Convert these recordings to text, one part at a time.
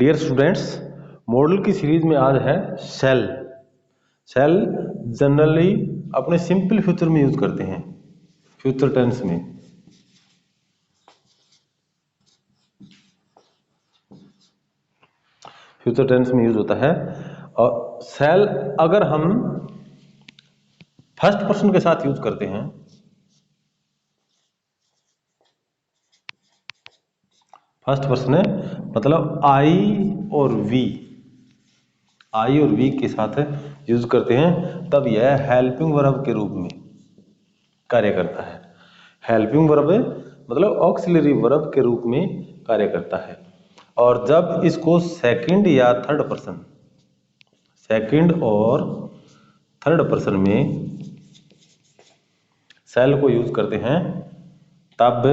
Dear students, model की series में आज है सेल। सेल जनरली अपने सिंपल फ्यूचर में यूज करते हैं, फ्यूचर टेंस में। फ्यूचर टेंस में यूज होता है। और सेल अगर हम फर्स्ट पर्सन के साथ यूज करते हैं, फर्स्ट पर्सन है मतलब आई और वी के साथ यूज करते हैं, तब यह हेल्पिंग वर्ब के रूप में कार्य करता है। हेल्पिंग वर्ब मतलब ऑक्सिलरी वर्ब के रूप में कार्य करता है। और जब इसको सेकंड या थर्ड पर्सन, सेकंड और थर्ड पर्सन में सेल को यूज करते हैं, तब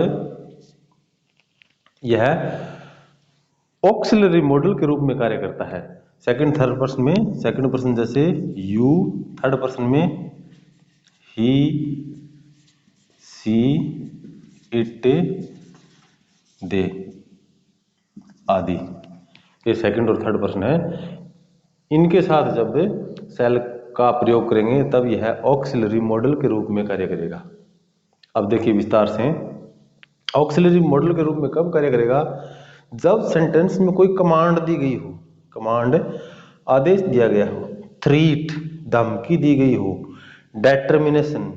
यह ऑक्सिलरी मॉडल के रूप में कार्य करता है। सेकंड थर्ड पर्सन में, सेकंड पर्सन जैसे यू, थर्ड पर्सन में ही, सी, इट, दे आदि, ये सेकंड और थर्ड पर्सन है। इनके साथ जब सेल का प्रयोग करेंगे तब यह ऑक्सिलरी मॉडल के रूप में कार्य करेगा। अब देखिए विस्तार से, ऑक्सिलरी मॉडल के रूप में कब कार्य करेगा? जब सेंटेंस में कोई कमांड दी गई हो, कमांड आदेश दिया गया हो, थ्रीट धमकी दी गई हो, डेटर्मिनेशन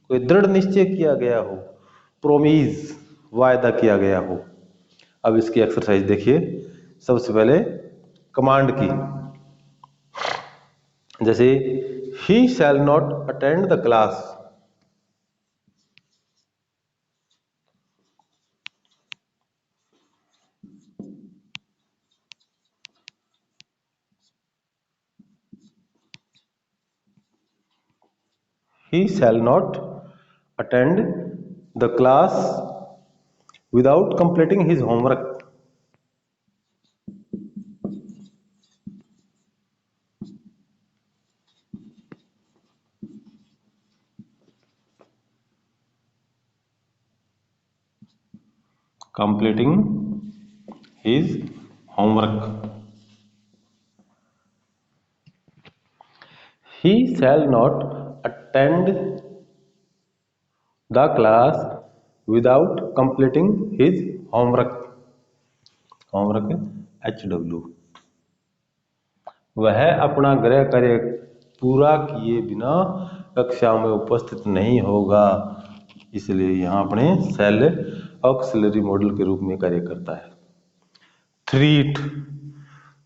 कोई दृढ़ निश्चय किया गया हो, प्रोमिस वायदा किया गया हो। अब इसकी एक्सरसाइज देखिए। सबसे पहले कमांड की, जैसे ही shall not attend the class, he shall not attend the class without completing his homework. Completing his homework. He shall not attend the class without completing his homework. Homework HW। वह अपना गृह कार्य पूरा किए बिना कक्षा में उपस्थित नहीं होगा। इसलिए यहाँ अपने सेल ऑक्सिलरी मॉडल के रूप में कार्य करता है। थ्रीट,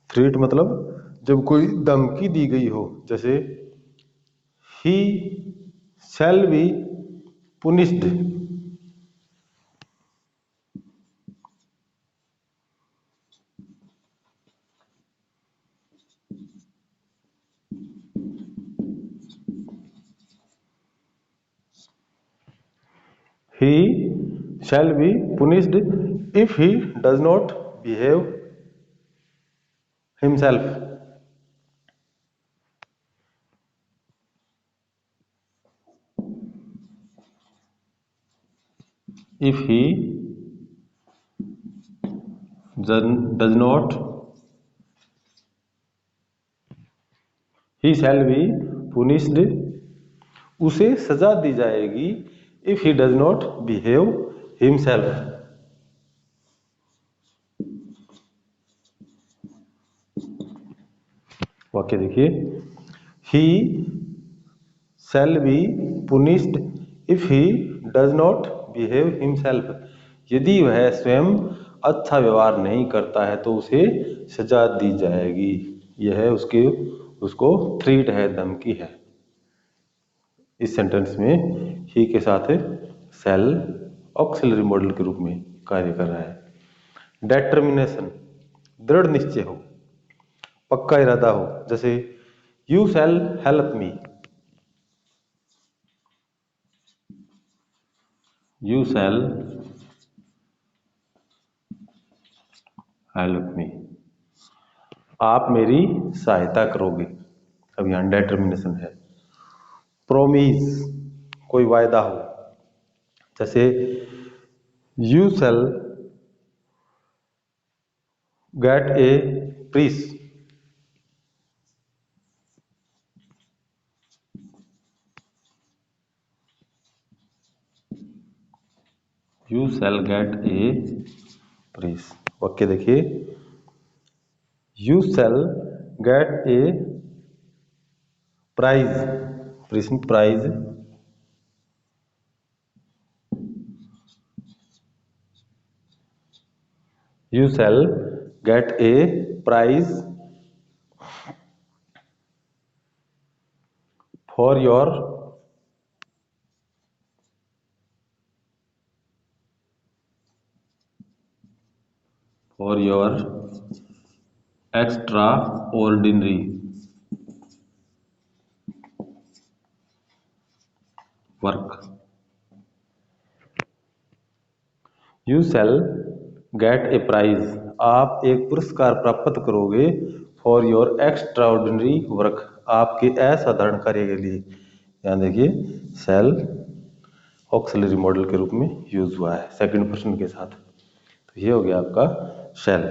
थ्रीट मतलब जब कोई धमकी दी गई हो, जैसे ही shall be punished, he shall be punished if he does not behave himself. If he does not, he shall be punished, उसे सजा दी जाएगी, if he does not behave himself. वाक्य देखिए, he shall be punished if he does not behave himself. यदि वह स्वयं अच्छा व्यवहार नहीं करता है तो उसे सजा दी जाएगी। यह उसको थ्रीट है, धमकी है। इस सेंटेंस में ही के साथ सेल ऑक्सिलरी मॉडल के रूप में कार्य कर रहा है। डेटर्मिनेशन दृढ़ निश्चय हो, पक्का इरादा हो, जैसे you shell help me, you shall help me, आप मेरी सहायता करोगे। अब यहां डेटर्मिनेशन है। प्रोमिस कोई वायदा हो, जैसे you shall get a price. You shall get a price. वाक्य देखिए, you shall get a prize, price prize, you shall get a prize for your extraordinary work। You shall get a prize, आप एक पुरस्कार प्राप्त करोगे, for your extraordinary work, आपके असाधारण कार्य के लिए। यहाँ देखिए shall ऑक्सिलरी मॉडल के रूप में यूज हुआ है सेकंड पर्सन के साथ। तो ये हो गया आपका shall।